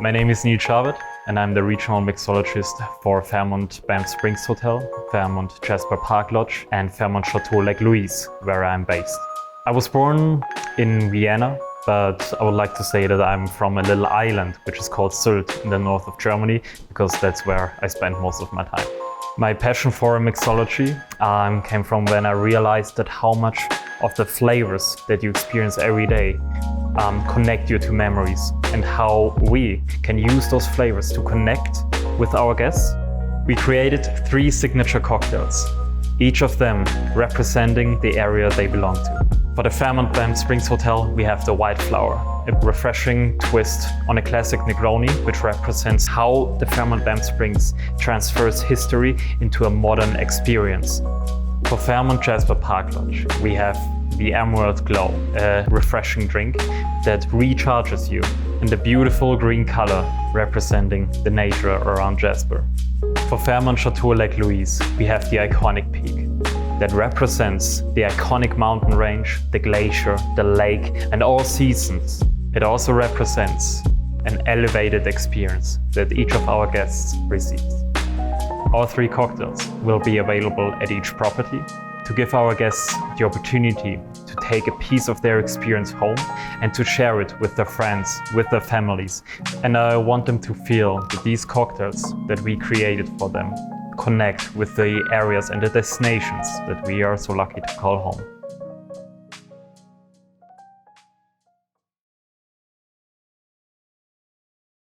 My name is Nils Schabert and I'm the regional mixologist for Fairmont Banff Springs Hotel, Fairmont Jasper Park Lodge and Fairmont Chateau Lake Louise, where I'm based. I was born in Vienna, but I would like to say that I'm from a little island which is called Sylt in the north of Germany, because that's where I spend most of my time. My passion for mixology came from when I realized that how much of the flavors that you experience every day connect you to memories, and how we can use those flavors to connect with our guests. We created 3 signature cocktails, each of them representing the area they belong to. For the Fairmont Banff Springs Hotel, we have the White Flower, a refreshing twist on a classic Negroni, which represents how the Fairmont Banff Springs transfers history into a modern experience. For Fairmont Jasper Park Lodge, we have the Emerald Glow, a refreshing drink that recharges you, and the beautiful green color representing the nature around Jasper. For Fairmont Chateau Lake Louise, we have the iconic peak that represents the iconic mountain range, the glacier, the lake, and all seasons. It also represents an elevated experience that each of our guests receives. All 3 cocktails will be available at each property to give our guests the opportunity to take a piece of their experience home and to share it with their friends, with their families. And I want them to feel that these cocktails that we created for them connect with the areas and the destinations that we are so lucky to call home.